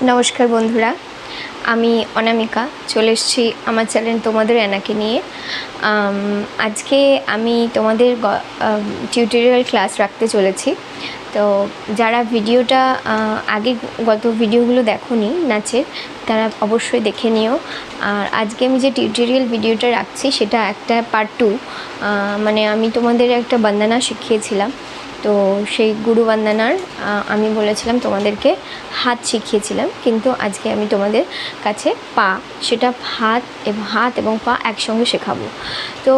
নমস্কার বন্ধুরা, আমি অনামিকা চলে এসেছি আমার চ্যানেল তোমাদের এনাকে নিয়ে। আজকে আমি তোমাদের টিউটোরিয়াল ক্লাস রাখতে চলেছি। তো যারা ভিডিওটা আগে গত ভিডিওগুলো দেখোনি নাচের, তারা অবশ্যই দেখে নিও। আর আজকে আমি যে টিউটোরিয়াল ভিডিওটা রাখছি সেটা একটা পার্ট 2। মানে আমি তোমাদের একটা বন্দনা শিখিয়েছিলাম, তো সেই গুরু বন্দনার আমি বলেছিলাম তোমাদেরকে হাত শিখিয়েছিলাম, কিন্তু আজকে আমি তোমাদের কাছে পা, সেটা হাত এবং পা একসঙ্গে শেখাবো। তো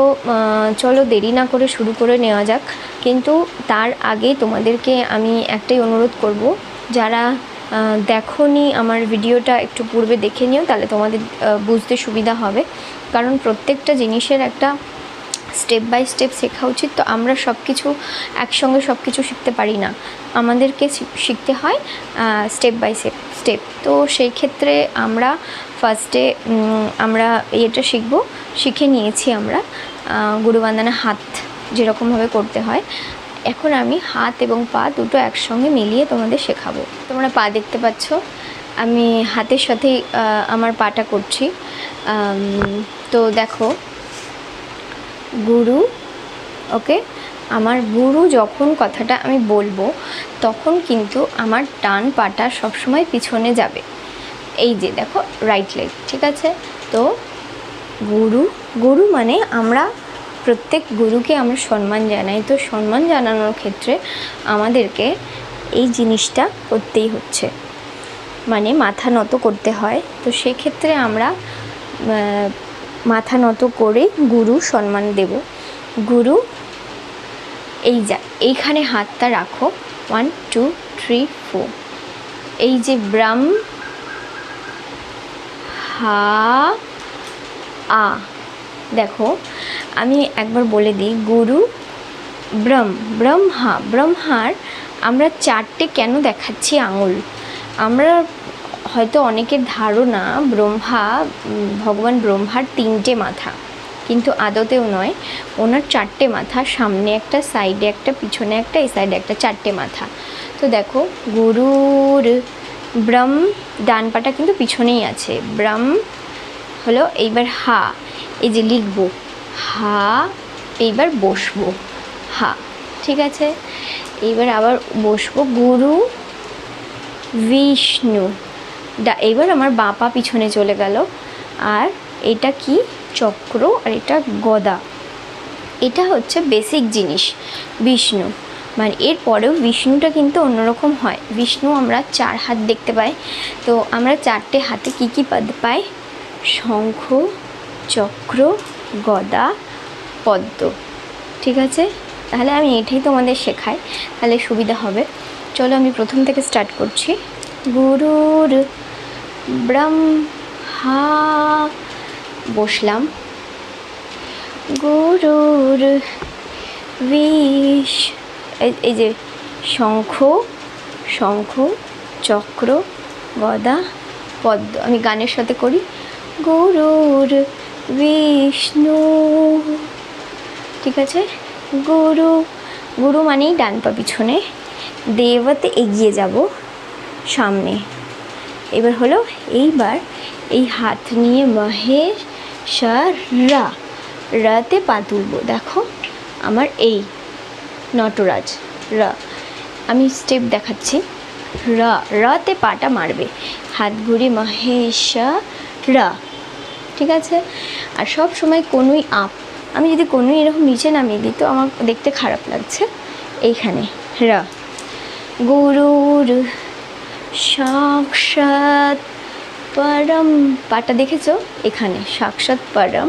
চলো দেরি না করে শুরু করে নেওয়া যাক। কিন্তু তার আগে তোমাদেরকে আমি একটাই অনুরোধ করব, যারা দেখোনি আমার ভিডিওটা একটু পূর্বে দেখে নিও, তাহলে তোমাদের বুঝতে সুবিধা হবে। কারণ প্রত্যেকটা জিনিসের একটা স্টেপ বাই স্টেপ শেখা উচিত। তো আমরা সব কিছু একসঙ্গে সব কিছু শিখতে পারি না, আমাদেরকে শিখতে হয় স্টেপ বাই স্টেপ। তো সেই ক্ষেত্রে আমরা ফার্স্টে আমরা এটা শিখে নিয়েছি আমরা গুরু বন্দনা হাত যেরকমভাবে করতে হয়। এখন আমি হাত এবং পা দুটো একসঙ্গে মিলিয়ে তোমাদের শেখাবো। তোমরা পা দেখতে পাচ্ছ, আমি হাতের সাথে আমার পাটা করছি। তো দেখো, গুরু, ওকে, আমার গুরু যখন কথাটা আমি বলবো তখন কিন্তু আমার ডান পাটা সবসময় পিছনে যাবে। এই যে দেখো, রাইট লেগ, ঠিক আছে? তো গুরু মানে আমরা প্রত্যেক গুরুকে আমরা সম্মান জানাই। তো সম্মান জানানোর ক্ষেত্রে আমাদেরকে এই জিনিসটা করতেই হচ্ছে, মানে মাথা নত করতে হয়। তো সেক্ষেত্রে আমরা মাথা নত করে গুরু সম্মান দেব। গুরু, এইখানে হাতটা রাখো, 1 2 3 4। এই যে ব্রহ্ম হা আ, দেখো আমি একবার বলে দিই, গুরু ব্রহ্মার আমরা 4টে কেন দেখাচ্ছি আঙুল? আমরা হয়তো অনেকের ধারণা ভগবান ব্রহ্মার 3টে মাথা, কিন্তু আদতেও নয়, ওনার 4টে মাথা, সামনে একটা, সাইডে একটা, পিছনে একটা, এই সাইডে একটা, 4টে মাথা। তো দেখো, গুরুর ব্রহ্ম, ডান পাটা কিন্তু পিছনেই আছে, ব্রহ্ম হলো। এইবার হা, এই যে লিখবো হা, এইবার বসবো হা, ঠিক আছে? এইবার আবার বসবো গুরু বিষ্ণু। এইবার আমার বাঁ পা পিছনে চলে গেল। আর এটা কি? চক্র, আর এটা গদা। এটা হচ্ছে বেসিক জিনিস বিষ্ণু। মানে এরপরেও বিষ্ণুটা কিন্তু অন্যরকম হয়। বিষ্ণু আমরা 4 হাত দেখতে পাই। তো আমরা 4টে হাতে কী কী পাই? শঙ্খ, চক্র, গদা, পদ্ম, ঠিক আছে? তাহলে আমি এটাই তোমাদের শেখাই, তাহলে সুবিধা হবে। চলো আমি প্রথম থেকে স্টার্ট করছি। গুরুর ব্রহ্মা, বসলাম। গুরুর এই যে শঙ্খ, চক্র, গদা, পদ্ম। আমি গানের সাথে করি, গুরুর বিষ্ণু, ঠিক আছে? গুরু মানেই ডান পা পিছনে, দেবতে এগিয়ে যাব সামনে। এবার হলো, এইবার এই হাত নিয়ে মহেশ্বর, রাতে পা তুলবো। দেখো আমার এই নটরাজ, আমি স্টেপ দেখাচ্ছি। রাতে পাটা মারবে, হাত ঘুরে মহেশ্বর, ঠিক আছে? আর সব সময় কোনোই আপ। আমি যদি কোনোই এরকম নিচে নামিয়ে দিই তো আমার দেখতে খারাপ লাগছে। এইখানে গুরুর সাক্ষাৎ পরম, পাটা দেখেছো? এখানে সাক্ষাৎ পরম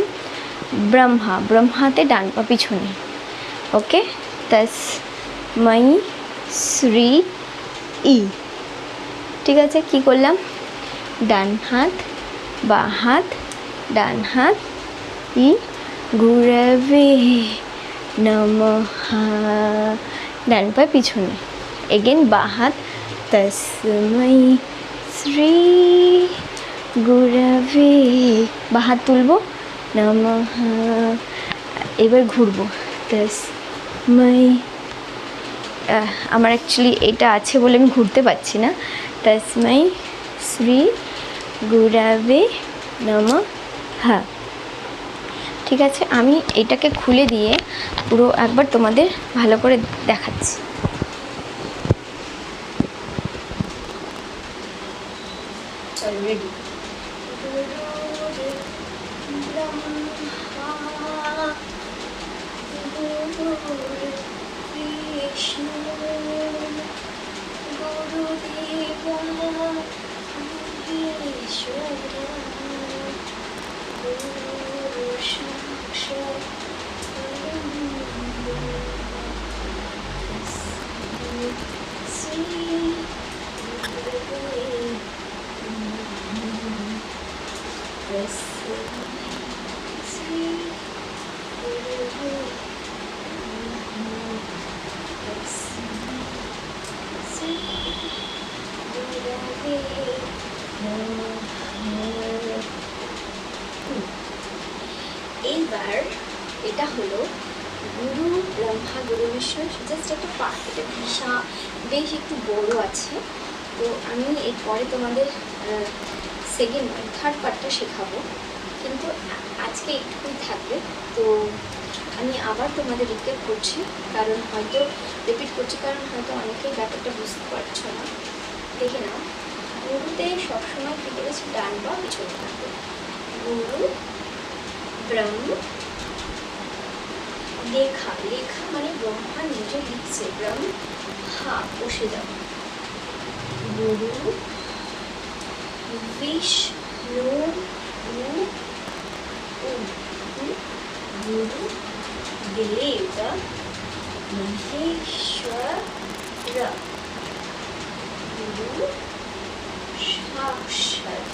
ব্রহ্মাতে ডান পা পিছনে, ওকে? তস্मै শ্রী ই, ঠিক আছে? কি করলাম? ডান হাত, বাঁ হাত, ডান হাত, ই, গুরবে নমঃ, ডান পা পিছনে, এগেন বাঁ হাত, তস্मै শ্রী গুরবে, বাঁ হাত তুলবো, নমঃ। এবার ঘুরবো, তস্मै, আমার অ্যাকচুয়ালি এটা আছে বলে আমি ঘুরতে পারছি না, তস্मै শ্রী গুরবে নমঃ। ঠিক আছে, আমি এটাকে খুলে দিয়ে পুরো একবার তোমাদের ভালো করে দেখাচ্ছি। চলো রেডি। এইবার এটা হলো গুরু ব্রহ্মা গুরু বিষ্ণু, জাস্ট একটা পার্ট, এটা বেশ একটু বড় আছে। তো আমি এরপরে তোমাদের সেকেন্ড থার্ড পার্টটা শেখাবো, কিন্তু আজকে একটুকুই থাকবে। তো আমি আবার তোমাদের রিপিট করছি, কারণ হয়তো অনেকেই ব্যাপারটা বুঝতে পারছো না। দেখে নাও, গুরুতে সবসময় কী করেছে, ডান বা পিছনে থাকবে। গুরু ব্রহ্ম, লেখা মানে ব্রহ্মা নিজে লিখছে, ব্রহ্মা বসে যাও। গুরু বিষ্ণু, গুরু দেব মহেশ্বর, গুরু সাক্ষাৎ।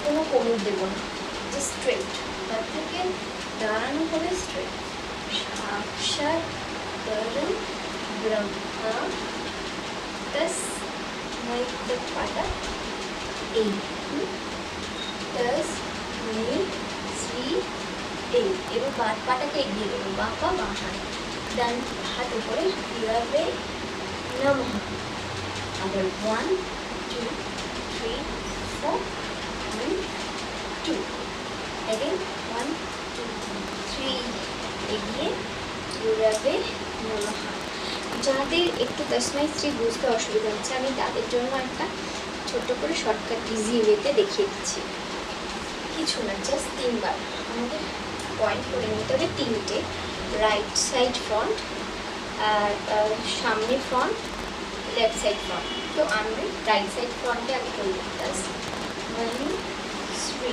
কোনো কোমর দেবো না, জাস্ট স্ট্রেট, তার থেকে দাঁড়ানো হবে স্ট্রেট। সাক্ষাৎ ব্রহ্মা তস্मै পাটা এই তস্मै শ্রী এই। এবার বাঁ পাটাকে এগিয়ে দেবো, বাঁ পা বাঁ হাত, ডান হাত উপরে, গুরবে নমঃ। আবার 1 2 3 4 1 2, again 1 2 3, এগিয়ে গুরবে নমঃ। যাদের একটু তস্मै শ্রী বুঝতে অসুবিধা হচ্ছে, আমি তাদের জন্য একটা ছোট্ট করে শর্টকাট ইজি ওয়েতে দেখিয়ে দিচ্ছি। কিছু না, জাস্ট 3 বার আমাদের পয়েন্ট করে নিতে হবে, 3টে। রাইট সাইড ফ্রন্ট, আর সামনে ফ্রন্ট, লেফট সাইড ফ্রন্ট। তো আমি রাইট সাইড ফ্রন্টে আগে করব, তস্मै শ্রী,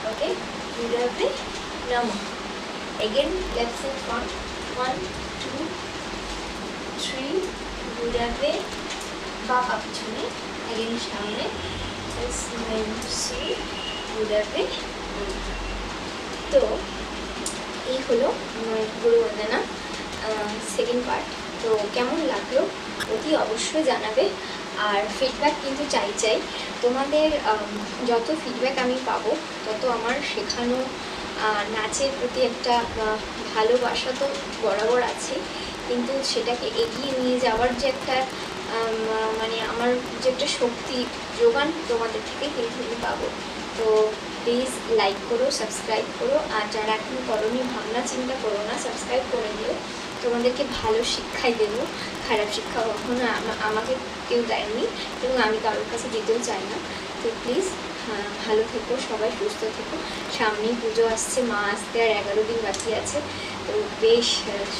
ওকে, গুরবে নমঃ। এগেন লেফট সাইড ফ্রন্ট, 1 2 3, গুরবে, বা পা পিছনে, এগেন সামনে, তস্मै শ্রী গুরবে। তো এই হলো গুরু বন্দনা সেকেন্ড পার্ট। তো কেমন লাগলো অতি অবশ্যই জানাবে, আর ফিডব্যাক কিন্তু চাই। তোমাদের যত ফিডব্যাক আমি পাবো, তত আমার শেখানো নাচের প্রতি একটা ভালোবাসা তো বরাবর আছে, কিন্তু সেটাকে এগিয়ে নিয়ে যাওয়ার যে একটা মানে আমার যে একটা শক্তি যোগান তোমাদের থেকে কিন্তু আমি পাবো। তো প্লিজ লাইক করো, সাবস্ক্রাইব করো, আর যারা এখন করোনি ভাবনা চিন্তা করো না, সাবস্ক্রাইব করে দিও। তোমাদেরকে ভালো শিক্ষাই দেবো, খারাপ শিক্ষা কখনো আমাকে কেউ দেয়নি, এবং আমি কারোর কাছে দিতেও চাই না। তো প্লিজ ভালো থেকো, সবাই সুস্থ থেকো। সামনেই পুজো আসছে, মা আসতে আর 11 দিন বাকি আছে। তো বেশ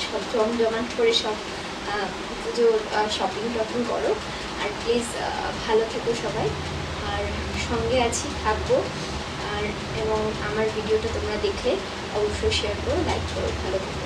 সব জমজমাট করে সব পুজোর শপিং করো, আর প্লিজ ভালো থেকো সবাই। আর সঙ্গে আছি, থাকবো, আর এবং আমার ভিডিওটা তোমরা দেখলে অবশ্যই শেয়ার করো, লাইক করো, ভালো থেকো।